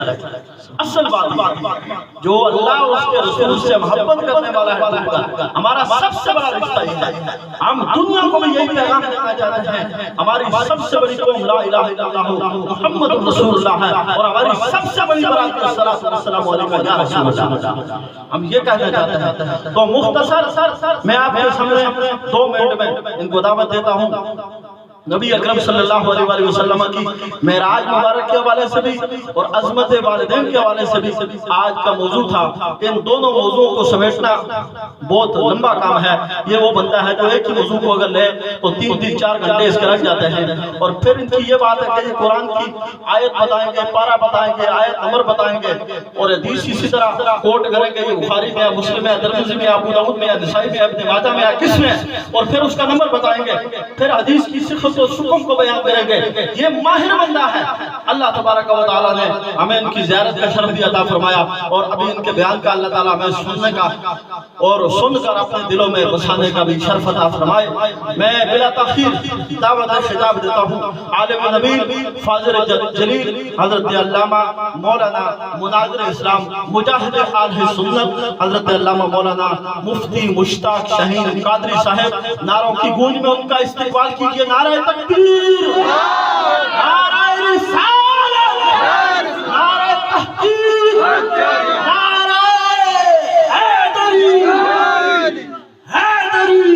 اصل بات جو اللہ اور اس کے رسول سے محبت کرنے والا ہے، ہمارا سب سے بڑا رشتہ یہ ہے۔ ہم دنیا کو بھی یہی پیغام دینا چاہتے ہیں، ہماری سب سے بڑی قوم لا الہ الا اللہ محمد رسول اللہ ہے، اور ہماری سب سے بڑی برات الصلاۃ والسلام علیکم یا رسول اللہ، ہم یہ کہنا چاہتے ہیں۔ تو مختصر میں آپ کے سامنے 2 منٹ میں ان کو دعوت دیتا ہوں۔ نبی اکرم صلی اللہ علیہ وآلہ وسلم کی معراج مبارک کے حوالے سے بھی اور عظمت والدین کے حوالے سے بھی آج کا موضوع تھا۔ ان دونوں موضوعوں کو سمیٹنا بہت لمبا کام ہے۔ یہ وہ بنتا ہے جو ایک ہی موضوع کو اگر لے تو 3-4 گھنٹے اس کے لگ جاتے ہیں، اور پھر ان کی یہ بات ہے کہ یہ قرآن کی آیت بتائیں گے، پارہ بتائیں گے، آیت نمبر بتائیں گے، اور حدیث اسی طرح کوٹ کریں گے، یہ بخاری میں ہے، مسلم میں ہے، ترمذی میں ہے، ابو داؤد میں ہے، نسائی میں ہے، ابن ماجہ میں ہے، کس میں ہے، اور پھر اس کا نمبر بتائیں گے، پھر حدیث کی صحت و سقم کو بیان کریں گے۔ یہ ماہر بندہ ہے۔ اللہ تبارک و تعالیٰ نے ہمیں ان کی زیارت کا شرف بھی عطا فرمایا، اور ابھی ان کے بیان کا اللہ تعالیٰ ہمیں سننے کا اور سن کر اپنے دلوں میں بسانے کا بھی شرف عطا فرمائے۔ میں بلا تاخیر دعوت خطاب دیتا ہوں عالم نبی فاضل جلیل حضرت علامہ مولانا مناظر اسلام مجاہد اہل سنت حضرت علامہ مولانا مفتی مشتاق شاہین قادری صاحب، نعروں کی گونج میں ان کا استقبال کیجئے۔ نعرہ تکبیر، نعرہ رسالت، نعرہ تحقیق، نعرہ حیدری، حیدری،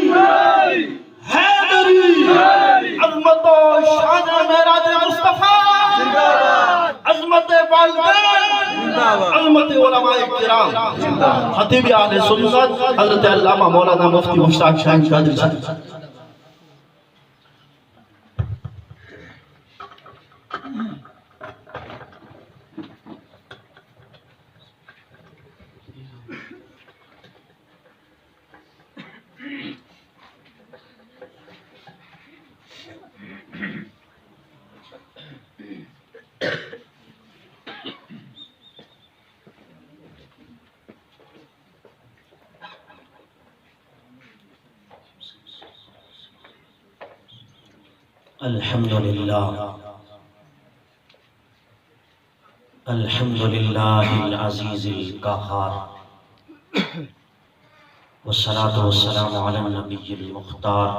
حیدری، عظمت و شان معراج مصطفیٰ، عظمت والدین، عظمت علماء کرام، خطیب اہل سنت حضرت علامہ مولانا مفتی مشتاق شاہین قادری صاحب۔ الحمدللہ، الحمدللہ العزیز القہار، والصلاة والسلام علی النبی المختار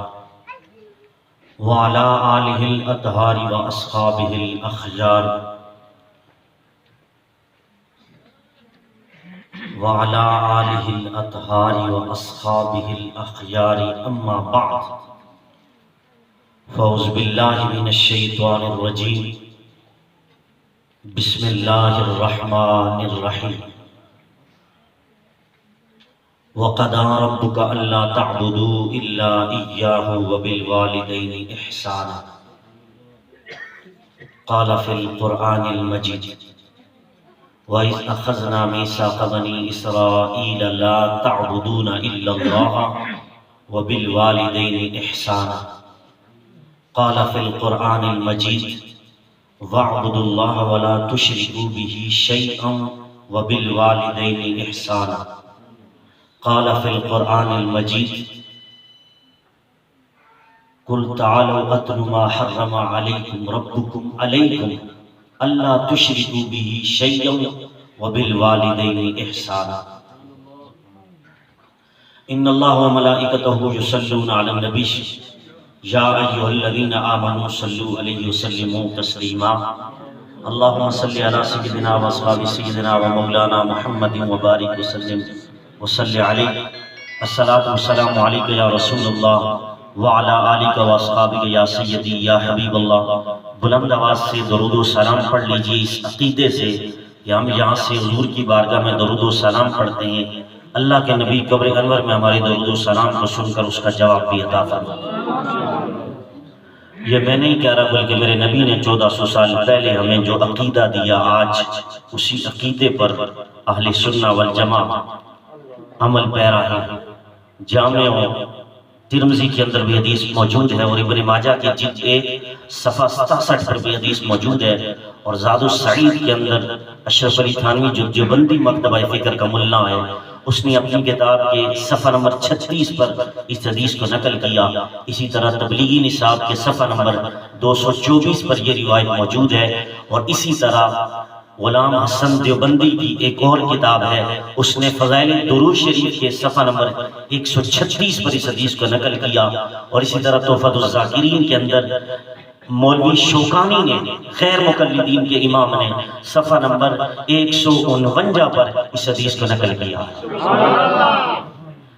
وعلی آلہ الاطہار واصحابہ الاخیار وعلی آلہ الاطہار واصحابہ الاخیار، اما بعد، فاعوذ باللہ من الشیطان الرجیم، بسم اللہ الرحمن الرحیم۔ وَقَضَىٰ رَبُّكَ أَلَّا تَعْبُدُوا إِلَّا إِيَّاهُ وَبِالْوَالِدَيْنِ إِحْسَانًا، قال فی القرآن المجید، وَإِذْ أَخَذْنَا مِيثَاقَ بَنِي إِسْرَائِيلَ لَا تَعْبُدُونَ إِلَّا اللَّهَ وَبِالْوَالِدَيْنِ إِحْسَانًا، قال فی القرآن المجید، وَاعْبُدُوا اللَّهَ وَلَا تُشْرِكُوا بِهِ شَيْئًا وَبِالْوَالِدَيْنِ إِحْسَانًا، قال فی القرآن المجید، قُلْ تَعَالَوْا أَتْلُ مَا حَرَّمَ عَلَيْكُمْ رَبُّكُمْ عَلَيْكُمْ أَلَّا تُشْرِكُوا بِهِ شَيْئًا وَبِالْوَالِدَيْنِ إِحْسَانًا، إِنَّ اللَّهَ وَمَلَائِكَتَهُ يُصَلُّونَ عَلَى النَّبِيِّ یا ایھا الذین آمنوا صلوا علیہ وسلموا تسلیما، اللہم صل علی سیدنا و اصحاب سیدنا و مولانا محمد وبارک وسلم وصلی علیہ، الصلاۃ والسلام علیک یا رسول اللہ وعلی آلک و اصحابک یا سیدی یا حبیب اللہ۔ بلند آواز سے درود و سلام پڑھ لیجیے اس عقیدے سے کہ ہم یہاں سے حضور کی بارگاہ میں درود و سلام پڑھتے ہیں، اللہ کے نبی قبر انور میں ہمارے درود و سلام کو سن کر اس کا جواب بھی عطا فرمائے۔ یہ میں نہیں کہہ رہا بلکہ میرے نبی نے 1400 سال پہلے ہمیں جو عقیدہ دیا، آج اسی عقیدے پر اہل سنہ والجماعہ عمل پیرا ہے۔ جامع ترمذی کے اندر بھی حدیث موجود ہے، اور ابن ماجہ کے جلد 1 صفحہ 67 پر بھی حدیث موجود ہے، اور زاد السعید کے اندر اشرف علی تھانوی جو دیوبندی مکتبہ فکر کا ملا ہے، اس نے اپنی کتاب کے صفحہ نمبر 36 پر اس حدیث کو نقل کیا۔ اسی طرح تبلیغی نصاب کے صفحہ نمبر 224 پر یہ روایت موجود ہے، اور اسی طرح غلام حسن دیوبندی کی ایک اور کتاب ہے، اس نے فضائل درود شریف کے صفحہ نمبر 136 پر اس حدیث کو نقل کیا، اور اسی طرح تحفۃ الذاکرین کے اندر مولوی شوکانی نے، خیر مقلدین کے امام نے، صفحہ نمبر 149 پر اس حدیث کو نقل کیا۔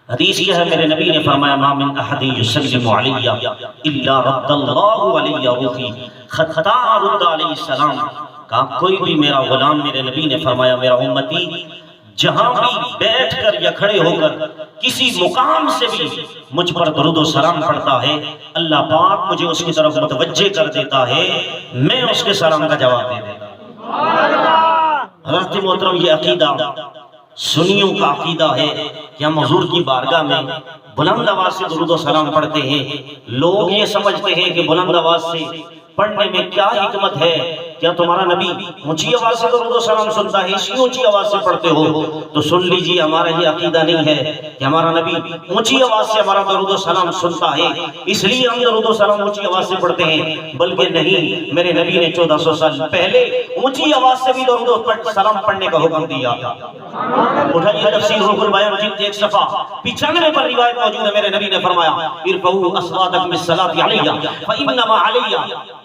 حدیث یہ ہے، میرے نبی نے فرمایا ما من احد یسلم علی الا رد اللہ علی روحی حتی رد علیہ السلام، کہا کوئی بھی میرا غلام، میرے نبی نے فرمایا میرا امتی جہاں بھی بیٹھ کر یا کھڑے ہو کر کسی مقام سے بھی مجھ پر درود و سلام پڑھتا ہے، اللہ پاک مجھے اس کی طرف متوجہ کر دیتا ہے، میں اس کے سلام کا جواب دے دیتا ہوں۔ حضرت محترم، یہ عقیدہ سنیوں کا عقیدہ ہے کہ ہم حضور کی بارگاہ میں بلند آواز سے درود و سلام پڑھتے ہیں۔ لوگ یہ سمجھتے ہیں کہ بلند آواز سے پڑھنے میں کیا حکمت ہے، کیا تمہارا نبی اونچی آواز سے درود و سلام سنتا ہے اس لیے اونچی آواز سے پڑھتے ہو؟ تو سن لیجئے، ہمارا یہ عقیدہ نہیں ہے کہ ہمارا نبی اونچی آواز سے ہمارا درود و سلام سنتا ہے اس لیے ہم درود و سلام اونچی آواز سے پڑھتے ہیں، بلکہ نہیں، میرے نبی نے 1400 سال پہلے اونچی آواز سے بھی درود و سلام پڑھنے کا حکم دیا تھا۔ اٹھائیے تفسیر روح البیان جلد 1 صفحہ 95 پر روایت موجود ہے، میرے نبی نے فرمایا ارفعوا اصواتکم بالصلاۃ علی فانما علی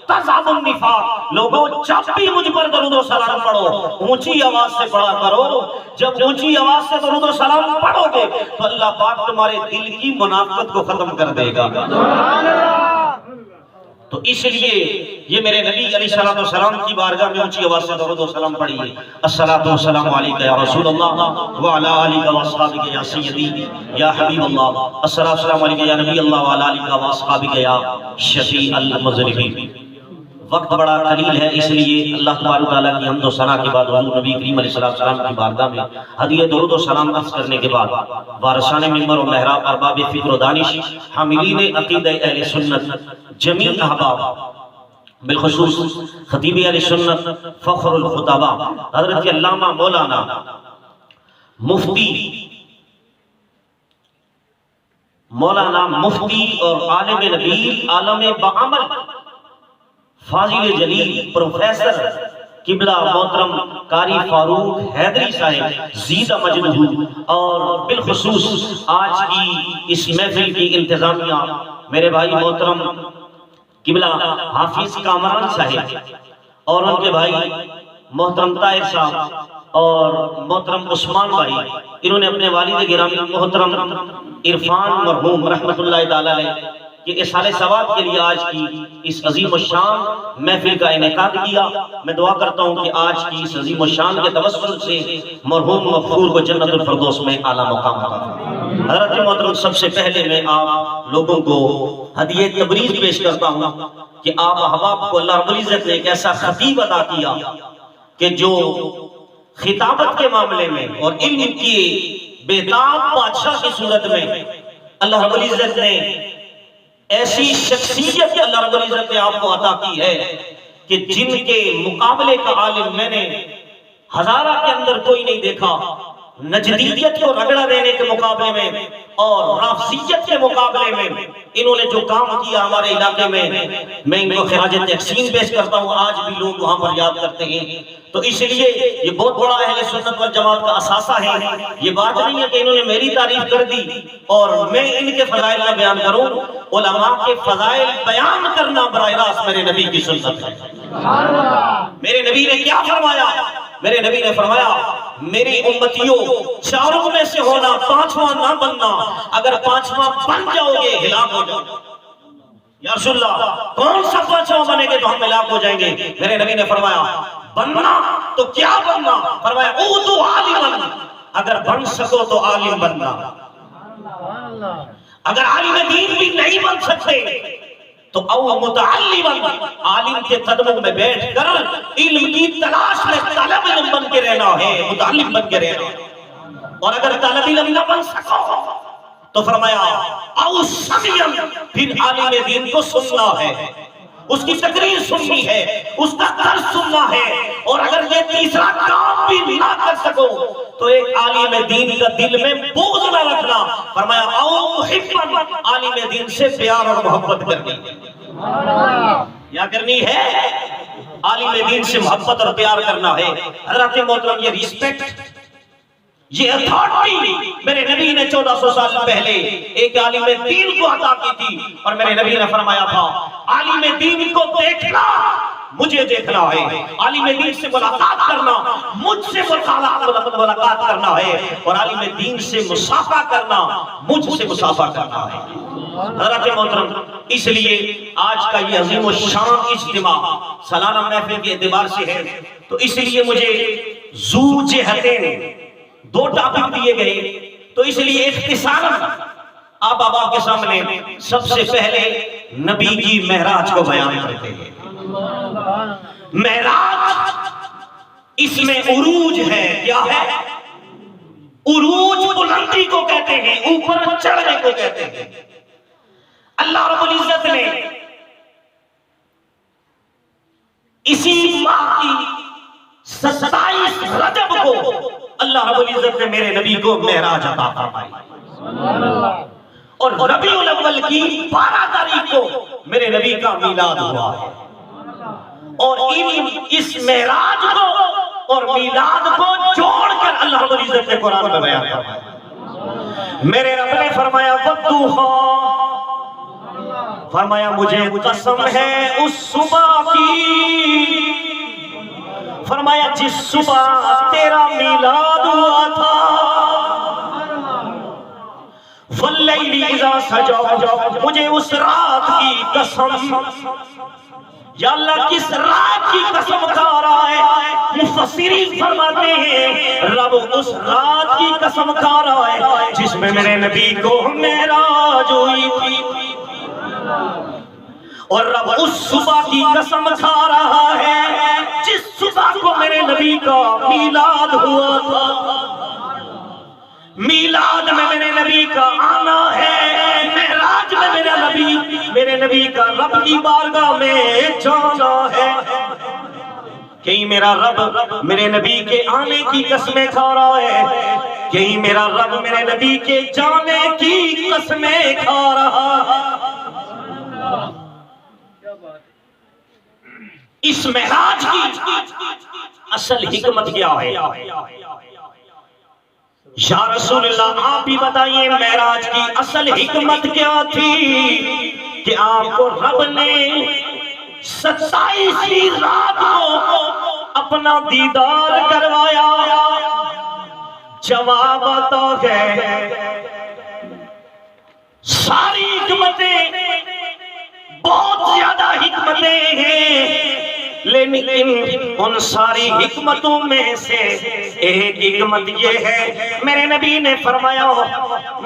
تذهب النفاق، لوگوں جب بھی مجھ پر درود و سلام پڑھو اونچی آواز سے پڑھا کرو، جب اونچی آواز سے درود و سلام پڑھو گے تو اللہ پاک تمہارے دل کی منافقت کو ختم کر دے گا۔ تو اس لیے یہ میرے نبی علیہ السلام کی بارگاہ میں اونچی آواز سے درود و سلام پڑھیے، الصلاۃ والسلام علیک یا رسول اللہ وعلی آلک واصحابک یا سیدی یا حبیب اللہ، الصلاۃ والسلام علیک یا نبی اللہ وعلی آلک واصحابک یا شفیع المذنبین۔ وقت بڑا قلیل ہے، اس لیے اللہ تبارک و تعالیٰ کی حمد و ثنا کے بعد حضور نبی کریم علیہ السلام کی بارگاہ میں ہدیہ درود و سلام عرض کرنے کے بعد وارثان منبر و محراب، ارباب فکر و دانش، حاملین عقیدہ اہل سنت، جمیع احباب، بالخصوص خطیب اہل سنت فخر الخطباء حضرت علامہ مولانا مفتی اور عالم نبیل، عالم بعمل، فاضل جلیل، پروفیسر قبلہ محترم قاری فاروق حیدری صاحب زیدہ مجدہ، اور بالخصوص آج کی اس محفل کی انتظامیہ میرے بھائی محترم قبلہ حافظ کامران صاحب اور ان کے بھائی محترم طاہر صاحب اور محترم عثمان بھائی، انہوں نے اپنے والد گرامی محترم عرفان مرحوم رحمت اللہ تعالی علیہ کہ اصحال ثواب کے لیے آج کی اس عظیم الشان محفل کا انعقاد کیا۔ میں دعا کرتا ہوں کہ آج کی اس عظیم الشان کے توسل سے مرحوم مغفور کو جنت الفردوس میں اعلیٰ مقام عطا فرمائے۔ حضرت محترم، سب سے پہلے میں آپ لوگوں کو ہدیہ تبریز پیش کرتا ہوں کہ آپ احباب کو اللہ رب العزت نے ایک ایسا خطیب عطا کیا کہ جو خطابت کے معاملے میں اور علم کی بیداب بادشاہ کی صورت میں اللہ رب العزت نے ایسی شخصیت اللہ رب العزت نے آپ کو عطا کی ہے کہ جن کے مقابلے کا عالم میں نے ہزارہ کے اندر کوئی نہیں دیکھا۔ نجدیت کو رگڑا دینے کے مقابلے میں اور رافضیت کے مقابلے میں انہوں نے جو کام کیا ہمارے علاقے میں ان کو خراج تحسین پیش کرتا ہوں، آج بھی لوگ وہاں پر یاد کرتے ہیں۔ تو اس لیے یہ بہت بڑا اہل سنت والجماعت کا اثاثہ ہے۔ یہ بات نہیں ہے کہ انہوں نے میری تعریف کر دی اور میں ان کے فضائل نہ بیان کروں، علماء کے فضائل بیان کرنا براہ راست میرے نبی کی سنت ہے۔ میرے نبی نے کیا فرمایا؟ میرے نبی نے فرمایا میری امتیوں چاروں میں سے ہونا، پانچواں نہ بننا، اگر پانچواں بن جاؤ گے ہلاک ہو جاؤ۔ یا رسول اللہ، کون سا پانچواں بنے گے تو ہم ہلاک ہو جائیں گے؟ میرے نبی نے فرمایا بننا تو کیا بننا؟ فرمایا اوتو عالما، اگر بن سکو تو عالم بننا۔ اگر عالم دین بھی نہیں بن سکتے تو او متعلما، عالم کے قدموں میں بیٹھ کر علم کی تلاش میں طالب علم بن کے رہنا ہے، متعلم بن کے رہنا ہے۔ اور اگر طالب علم نہ بن سکو تو فرمایا او سمعا، پھر عالم دین کو سننا ہے، اس کی تقریر سننی ہے، اس کا درس سننا ہے۔ اور اگر یہ تیسرا کام بھی نہ کر سکو تو ایک عالم دین کا دل میں بغض نہ رکھنا، فرمایا او محبا، عالم دین سے پیار اور محبت کرنی۔ کیا کرنی ہے؟ عالم دین سے محبت اور پیار کرنا ہے۔ حضرات محترم، یہ ریسپیکٹ، یہ اتھارٹی میرے نبی نے 1400 سال پہلے ایک عالم دین کو عطا کی تھی، اور میرے نبی نے فرمایا تھا عالم دین کو دیکھنا مجھے دیکھنا ہے، عالم دین سے ملاقات کرنا مجھ سے ملاقات کرنا ہے، اور عالم دین سے مصافحہ کرنا مجھ سے مصافحہ کرنا ہے۔ حضرات محترم، اس لیے آج کا یہ عظیم الشان اجتماع سالانہ محفل کے اعتبار سے ہے، تو اس لیے مجھے ذو جہتین دو ٹاپک دیے گئے، تو اس لیے اختصاراً آپ کے سامنے سب سے پہلے نبی کی معراج کو بیان کرتے ہیں۔ معراج، اس میں عروج ہے، کیا ہے؟ عروج بلندی کو کہتے ہیں، اوپر چڑھنے کو کہتے ہیں۔ اللہ رب العزت نے اسی ماہ کی 27 رجب کو اللہ رب العزت نے میرے نبی کو معراج عطا فرمائی، اور ربیع الاول کی 12 تاریخ کو میرے نبی کا میلاد ہوا ہے، اور اس معراج کو اور میلاد کو جوڑ کر اللہ رب العزت نے قرآن میں بیان فرمایا۔ میرے رب نے فرمایا والضحیٰ، فرمایا مجھے قسم ہے اس صبح کی، فرمایا جس صبح تیرا میلاد ہوا تھا، واللیل اذا سجا، مجھے اس رات کی قسم، یا اللہ کس رات کی قسم کھا رہا ہے؟ مفسرین فرماتے ہیں رب اس رات کی قسم کھا رہا ہے جس میں میرے نبی کو معراج ہوئی تھی، اور رب اس صبح کی قسم کھا رہا ہے جس صبح کو میرے نبی کا میلاد ہوا تھا۔ میلاد میں میرے نبی کا آنا ہے، معراج میں میرے نبی کا رب کی بارگاہ میں جانا ہے۔ کہیں میرا رب میرے نبی کے آنے کی قسمیں کھا رہا ہے، کہیں میرا رب میرے نبی کے جانے کی قسمیں کھا رہا ہے۔ اس معراج کی اصل حکمت کیا ہے؟ یا رسول اللہ آپ بھی بتائیے معراج کی اصل حکمت کیا تھی کہ آپ کو رب نے 27ویں رات کو اپنا دیدار کروایا؟ جواب آتا ہے ساری حکمتیں، بہت زیادہ حکمتیں ہیں، لیکن ان ساری حکمتوں میں سے ایک حکمت یہ ہے، میرے نبی نے فرمایا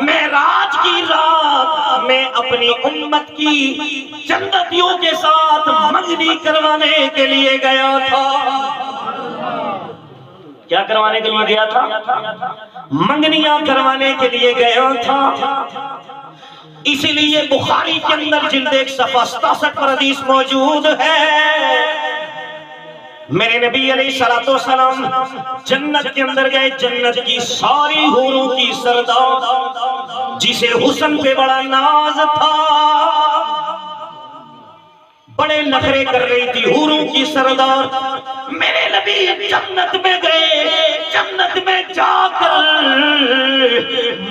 معراج کی رات میں اپنی امت کی جنتیوں کے ساتھ منگنی کروانے کے لیے گیا تھا۔ کیا کروانے کے لیے گیا تھا؟ منگنیاں کروانے کے لیے گیا تھا۔ اسی لیے بخاری کے اندر جلد 1 صفحہ 67 پر حدیث موجود ہے، میرے نبی علیہ السلام جنت کے اندر گئے، جنت کی ساری حوروں کی سردار جسے حسن پہ بڑا ناز تھا، بڑے نخرے کر رہی تھی حوروں کی سردار، میرے نبی جنت میں گئے، جنت میں جا کر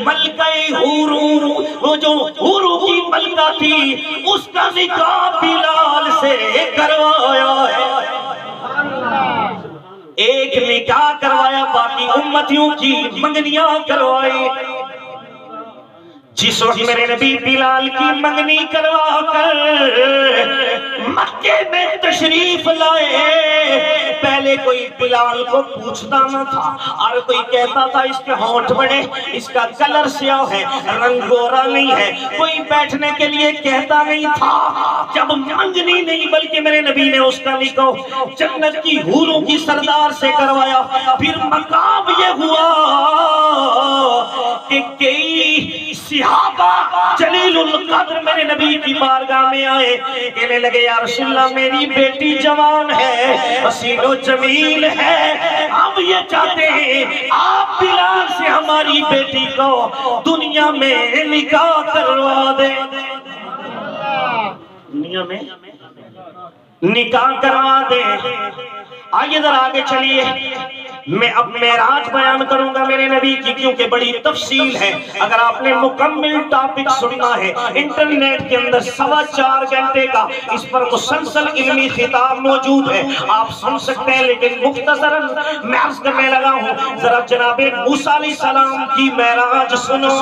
ملکہ حوروں، وہ جو حوروں کی ملکہ تھی اس کا نکاح بلال سے کروایا ہے۔ ایک نکاح کروایا، باقی امتیوں کی منگنیاں کروائی۔ جس وقت میرے نبی بلال کی منگنی کروا کر مکے میں تشریف لائے، پہلے کوئی بلال کو پوچھتا نہ تھا، اور کوئی کہتا تھا اس کے ہونٹ بڑے، اس کا کلر سیاہ ہے، رنگ گورا نہیں ہے، کوئی بیٹھنے کے لیے کہتا نہیں تھا۔ جب منگنی نہیں بلکہ میرے نبی نے اس کا نکاح جنت کی حوروں کی سردار سے کروایا، پھر مقام یہ ہوا کہ کئی صحابہ جلیل القدر میرے نبی کی بارگاہ میں آئے، کہنے لگے یا رسول اللہ میری بیٹی جوان ہے، حسین و جمیل ہے، ہم یہ چاہتے ہیں آپ بلال سے ہماری بیٹی کو دنیا میں نکاح کروا دیں۔ دنیا میں نکاح کروا دے. آئیے ذرا آگے چلیے. میں اب معراج بیان کروں گا میرے نبی کی، کیونکہ بڑی تفصیل ہے. اگر آپ نے مکمل ٹاپک سننا ہے، انٹرنیٹ کے اندر 4.25 گھنٹے کا اس پر مسلسل علمی خطاب موجود ہے، آپ سن سکتے ہیں. لیکن مختصراً میں عرض کرنے لگا ہوں، ذرا جناب موسیٰ علیہ السلام کی معراج سنو،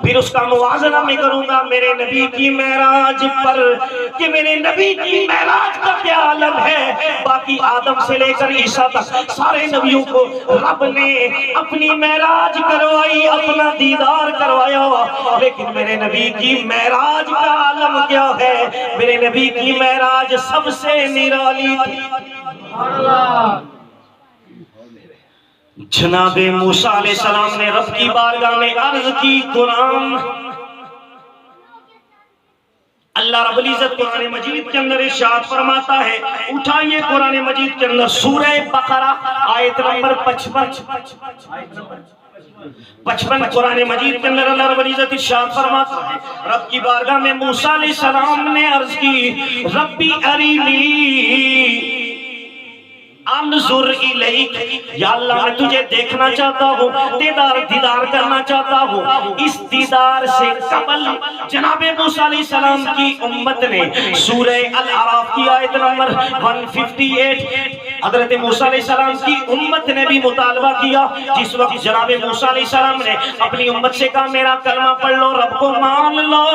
پھر اس کا موازنہ میں کروں گا میرے نبی کی معراج پر کہ میرے نبی کی معراج کا کیا عالم ہے. باقی آدم سے لے کر عیسیٰ تک سارے نبیوں کو رب نے اپنی معراج کروائی، اپنا دیدار کروایا، لیکن میرے نبی کی معراج کا عالم کیا ہے. میرے نبی کی معراج سب سے نرالی تھی. جناب موسیٰ علیہ السلام نے رب کی بارگاہ میں عرض کی. قرآن اللہ رب العزت قرآن مجید کے اندر ارشاد فرماتا ہے. اٹھائیے قرآن مجید کے اندر سورہ بقرہ آیت نمبر 55. قرآن مجید کے اندر اللہ رب العزت ارشاد فرماتا ہے، رب کی بارگاہ میں موسیٰ علیہ السلام نے عرض کی، ربی ارینی انظر الیک، یا اللہ میں تجھے دیکھنا چاہتا ہوں، دیدار کرنا چاہتا ہوں. اس دیدار سے قبل جناب موسیٰ علیہ السلام کی امت نے سورہ الاعراف کی آیت نمبر 158 حضرت موسیٰ علیہ السلام کی امت نے بھی مطالبہ کیا. جس وقت جناب موسیٰ علیہ السلام نے اپنی امت سے کہا میرا کلمہ پڑھ لو، رب کو مان لو،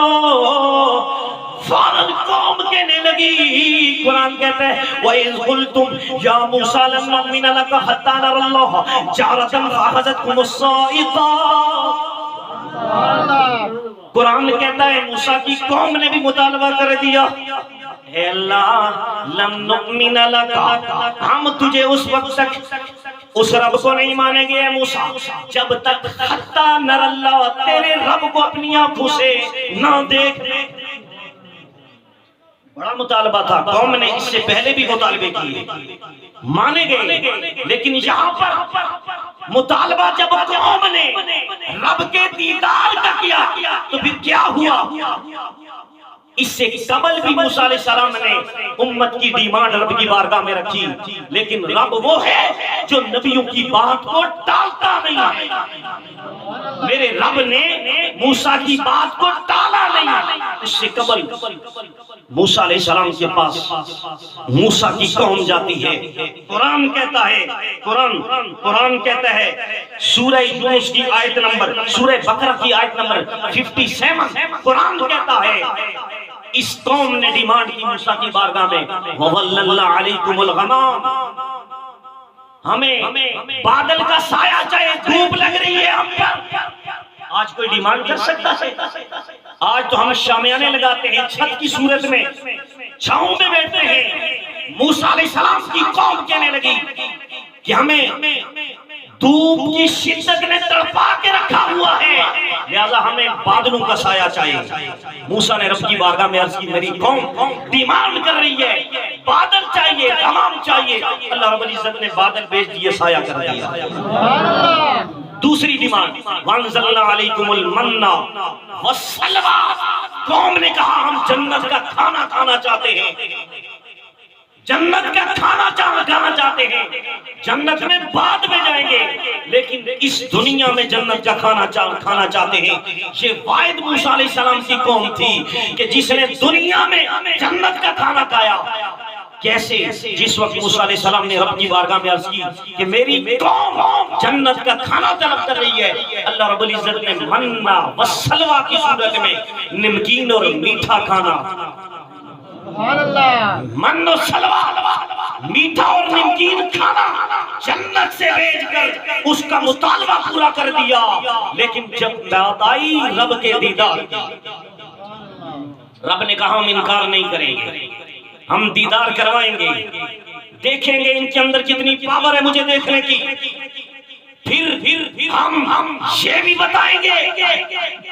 فوراً قوم کہنے لگی. قرآن کہتا ہے وَإِذْ قُلْتُمْ يَا مُوسَىٰ لَن نُّؤْمِنَ لَكَ حَتَّىٰ نَرَى اللَّهَ جَهْرَةً فَأَخَذَتْكُمُ الصَّاعِقَةُ. قرآن کہتا ہے موسیٰ کی قوم نے بھی مطالبہ کر دیا، اے اللہ لَن نُّؤْمِنَ لَكَ، ہم تجھے اس وقت تک اس رب کو نہیں مانیں گے اے موسیٰ جب تک حَتَّىٰ نَرَى اللَّهَ، تیرے رب کو اپنی آنکھوں سے نہ دیکھ. بڑا مطالبہ تھا، قوم نے اس سے پہلے بھی مطالبے کیے، مانے گئے. لیکن یہاں پر مطالبہ جب قوم نے رب کے دیدار کا کیا تو پھر کیا ہوا؟ اس سے قبل بھی موسیٰ علیہ السلام نے امت کی ڈیمانڈ رب کی بارگاہ میں رکھی، لیکن رب وہ ہے جو نبیوں کی بات کو ٹالتا نہیں. میرے رب نے موسیٰ کی بات کو ٹالا نہیں. اس سے قبل موسیٰ علیہ السلام کے پاس موسیٰ کی قوم جاتی ہے. قرآن کہتا ہے، قرآن کہتا ہے سورہ یونس کی آیت نمبر، سورہ بقرہ کی آیت نمبر 57. قرآن کہتا ہے اس قوم نے ڈیمانڈ کی موسیٰ کی بارگاہ میں وَظَلَّلْنَا عَلَيْكُمُ الْغَمَامَ، ہمیں بادل کا سایہ چاہے دھوپ لگ رہی ہے ہم پر. آج کوئی ڈیمانڈ کر سکتا ہے؟ آج تو ہم شامیانے لگاتے ہیں، چھت کی صورت میں چھاؤں میں بیٹھتے ہیں. موسیٰ علیہ السلام کی قوم کہنے لگی کہ ہمیں دھوپ کی شدت نے تڑپا کے رکھا ہوا ہے، لہذا ہمیں بادلوں کا سایہ چاہیے. موسیٰ نے رب کی بارگاہ میں عرض کی میری قوم ڈیمانڈ کر رہی ہے، بادل چاہیے، غمام چاہیے. اللہ رب العزت نے بادل بھیج دیے، سایہ کر دیا. دوسری ڈیمانڈ وَأَنزَلْنَا عَلَيْكُمُ الْمَنَّ وَالسَّلْوَىٰ، قوم نے کہا ہم جنت کا کھانا کھانا چاہتے ہیں، جنت کا کھانا کھانا چاہتے ہیں. جنت میں بعد میں جائیں گے، لیکن اس دنیا میں جنت کا کھانا کھانا چاہتے ہیں. یہ واحد موسیٰ علیہ السلام کی قوم تھی کہ جس نے دنیا میں جنت کا کھانا کھایا. کیسے؟ جس وقت موسیٰ علیہ السلام نے رب کی بارگاہ میں عرض کی کہ میری قوم جنت کا کھانا طلب کر رہی ہے، اللہ رب العزت نے منّا وسلویٰ کی صورت میں نمکین اور میٹھا کھانا، من و سلویٰ میٹھا اور نمکین کھانا جنت سے بھیج کر اس کا مطالبہ پورا کر دیا. لیکن جب بات آئی رب کے دیدار کی، رب نے کہا ہم انکار نہیں کریں گے، ہم دیدار کروائیں گے، دیکھیں گے ان کے اندر کتنی پاور ہے مجھے دیکھنے کی. پھر ہم یہ بھی بتائیں گے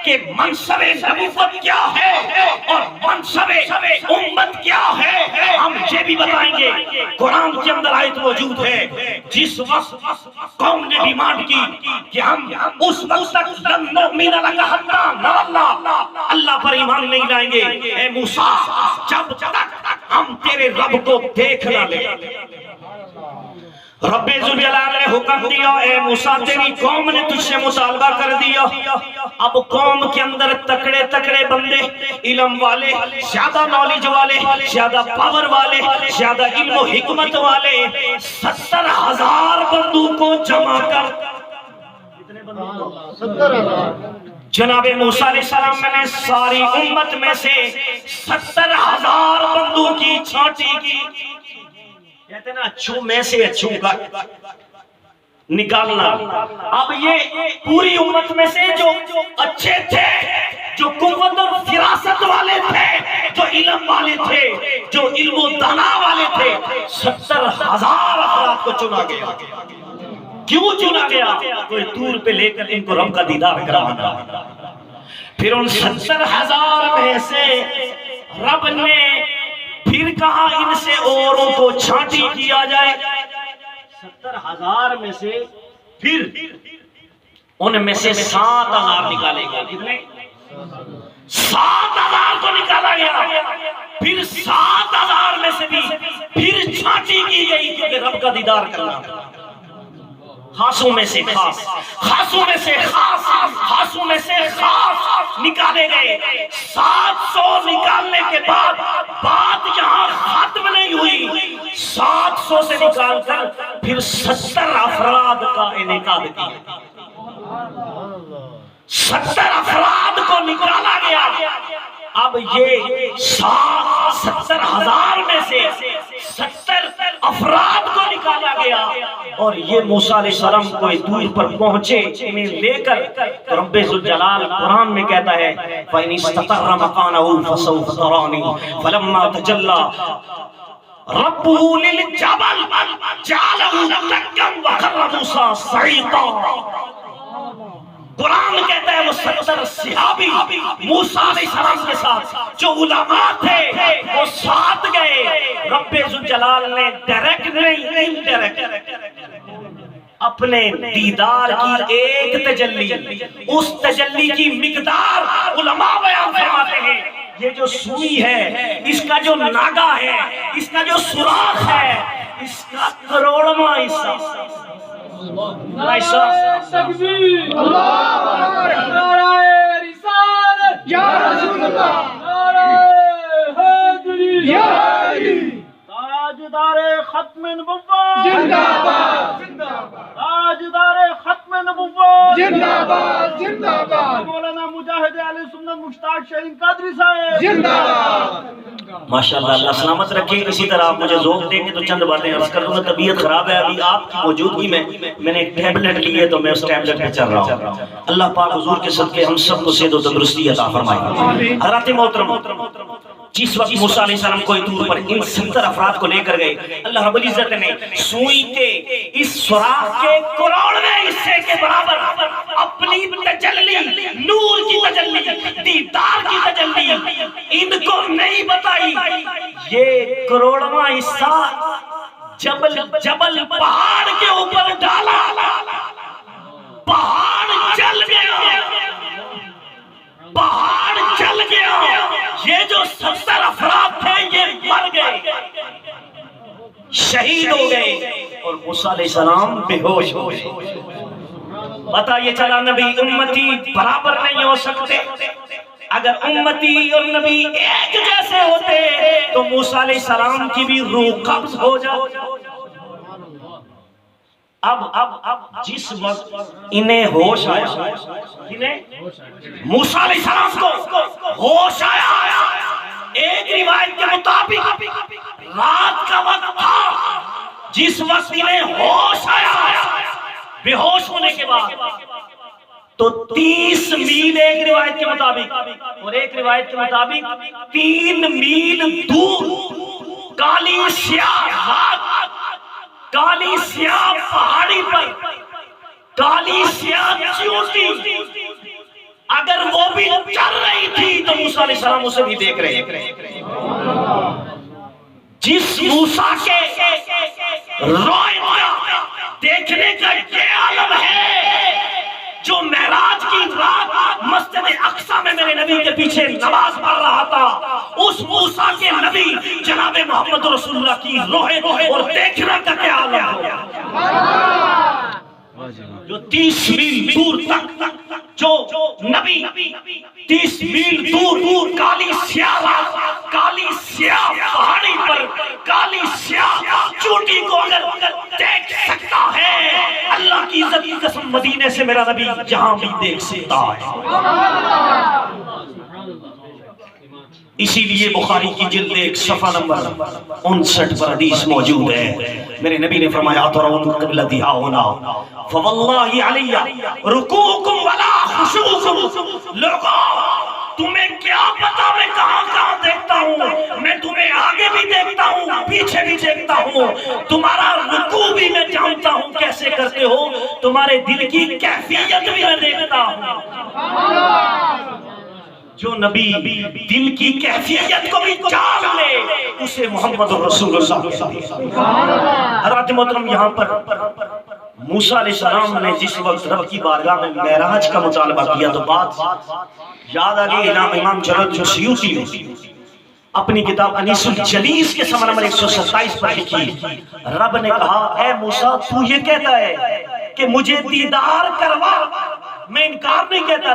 کہ منصب نبوت کیا ہے اور منصب امت کیا ہے، ہم یہ بھی بتائیں گے. قرآن کے اندر آیت موجود ہے جس وقت قوم نے ڈیمانڈ کی کہ ہم اس وقت تک لن نؤمن لک حتی نری اللہ، اللہ پر ایمان نہیں لائیں گے. اے موسیٰ جب تک ہم تیرے رب کو دیکھ نہ لیں۔ رب ذوالجلال نے حکم دیا اے موسیٰ تیری قوم نے تجھ سے مطالبہ کر دیا، اب قوم کے اندر تکڑے تکڑے بندے، علم والے، زیادہ نالج والے، زیادہ پاور والے، زیادہ علم و حکمت والے 70,000 بندوقوں جمع کر جناب موسیٰ علیہ السلام نے ساری امت میں سے 70,000 بندوقی چھانٹی کی۔ کہتے ہیں نا اچھو میں سے اچھو کا نکالنا۔ اب یہ پوری امت میں سے جو اچھے تھے، جو قوت اور فراست والے تھے، جو علم والے تھے، جو علم و دانا والے تھے، 70,000 افراد کو چنا گیا۔ کیوں چنا گیا؟ کوئی دور پہ لے کر ان کو رب کا دیدار کروانا۔ پھر ان 70,000 میں سے رب نے پھر کہا ان سے اوروں کو چھانٹی کیا جائے۔ 70,000 میں سے پھر ان میں سے 7,000 نکالے گئے۔ کتنے؟ 7,000 کو نکالا گیا۔ پھر 7,000 میں سے بھی پھر چھانٹی کی گئی کیونکہ رب کا دیدار کرنا۔ خاصوں میں سے خاص، خاصوں میں سے خاص، خاصوں میں سے خاص نکالے گئے۔ 700 نکالنے کے بعد بات یہاں ختم نہیں ہوئی۔ 700 سے نکال کر پھر 70 افراد کا انعقاد کیا۔ 70 افراد کو نکالا گیا۔ اب یہ 70,000 میں سے 70 افراد کو نکالا گیا اور یہ موسیٰ علیہ السلام کوئی دور پر پہنچے انہیں لے کر تو رب ذوالجلال قرآن میں کہتا ہے فَإِنِ اسْتَقَرَّ مَكَانَهُ فَسَوْفَ تَرَانِي فَلَمَّا تَجَلَّى رَبُّهُ لِلْجَبَلِ جَعَلَهُ دَكًّا وَخَرَّ مُوسَىٰ صَعِقًا۔ قرآن کہتا ہے وہ 70 صحابی موسیٰ علیہ السلام کے ساتھ جو علماء تھے وہ ساتھ گئے۔ رب ذوالجلال نے ڈائریکٹ نہیں انڈائریکٹ اپنے دیدار کی ایک تجلی، اس تجلی کی مقدار علماء بیان فرماتے ہیں یہ جو سوئی ہے، اس کا جو ناگا ہے، اس کا جو سوراخ ہے، اس کا کروڑواں حصہ تکبیر اللہ اکبر نعرہ رسالت یا رسول اللہ نعرہ حیدری یا علی تاجدار ختم نبوت زندہ باد زندہ باد تاجدار ختم نبوت زندہ باد زندہ باد مولانا مجاہد اہل سنت مشتاق شہید قادری صاحب زندہ باد۔ ماشاءاللہ اللہ سلامت رکھے۔ اسی طرح آپ مجھے ذوق دیں گے تو چند باتیں عرض کر دوں گا۔ طبیعت خراب ہے، ابھی آپ کی موجودگی میں نے ایک ٹیبلٹ لی ہے تو میں اس ٹیبلٹ پہ چل رہا ہوں۔ اللہ پاک حضور کے صدقے ہم سب کو صحت و تندرستی عطا فرمائے۔ حضرات محترم، جس وقت موسیٰ علیہ السلام کوئی دور پر ان 70 افراد کو لے کر گئے، اللہ رب العزت نے سوئی کے اس سوراخ کے کروڑویں حصے کے برابر اپنی تجلی، نور کی تجلی، دیدار کی تجلی ان کو نہیں بتائی۔ یہ کروڑواں حصہ جبل پہاڑ کے اوپر ڈالا، پہاڑ جل گیا، پہاڑ جل گیا۔ یہ جو 70 افراد تھے یہ مر گئے، شہید ہو گئے اور موسیٰ علیہ السلام بے ہوش ہو گئے۔ پتہ یہ چلا نبی امتی برابر نہیں ہو سکتے۔ اگر امتی اور نبی ایک جیسے ہوتے تو موسیٰ علیہ السلام کی بھی روح قبض ہو جاتی۔ اب جس وقت انہیں ہوش آیا، موسیٰ علیہ السلام کو ہوش آیا، ایک روایت کے مطابق رات کا وقت تھا، جس وقت انہیں ہوش آیا، بے ہوش ہونے کے بعد تو 30 میل ایک روایت کے مطابق اور ایک روایت کے مطابق 3 میل دور کالی سیاہ رات، کالی سیاہ پہاڑی پر کالی سیاہ چیونٹی اگر وہ بھی چل رہی تھی تو موسیٰ علیہ السلام اسے بھی دیکھ رہے ہیں۔ جس موسیٰ کے روئے دیکھنے کا یہ عالم ہے جو معراج کی رات مسجد اقصی میں میرے نبی کے پیچھے نماز پڑھ رہا تھا، اس موسیٰ کے نبی جناب محمد رسول اللہ کی روح اور دیکھنا کا کیا عالم ہو، جو 30 میل دور تک جو نبی 30 میل دور کالی سیاہ پہاڑی پر کالی سیاہ چوٹی کو اگر دیکھ سکتا ہے، اللہ کی عزت کی قسم مدینے سے میرا نبی جہاں بھی دیکھ سکتا ہے۔ اسی لیے بخاری کی جلد 1 صفحہ نمبر 59 پر حدیث موجود ہے، میرے نبی نے فرمایا ترون قبلتی ہاؤنا فواللہ علی رکوعکم ولا خشوعکم، لوگوں تمہیں کیا پتا میں کہاں کہاں دیکھتا ہوں، میں تمہیں آگے بھی دیکھتا ہوں پیچھے بھی دیکھتا ہوں، تمہارا رکوع بھی میں جانتا ہوں کیسے کرتے ہو، تمہارے دل کی کیفیت بھی میں دیکھتا ہوں۔ جو نبی دل کی کیفیت کو بھی جان لے اسے محمد رسول اللہ۔ حضرات محترم، یہاں پر موسیٰ علیہ السلام نے جس وقت رب کی بارگاہ میں معراج کا مطالبہ کیا تو بات یاد آگئی، امام جلال جو سیوطی نے اپنی کتاب انیس الجلیس کے صفحہ نمبر 127 پر لکھی، رب نے کہا اے موسیٰ تو یہ کہتا ہے کہ مجھے دیدار کروا، میں انکار نہیں کہتا،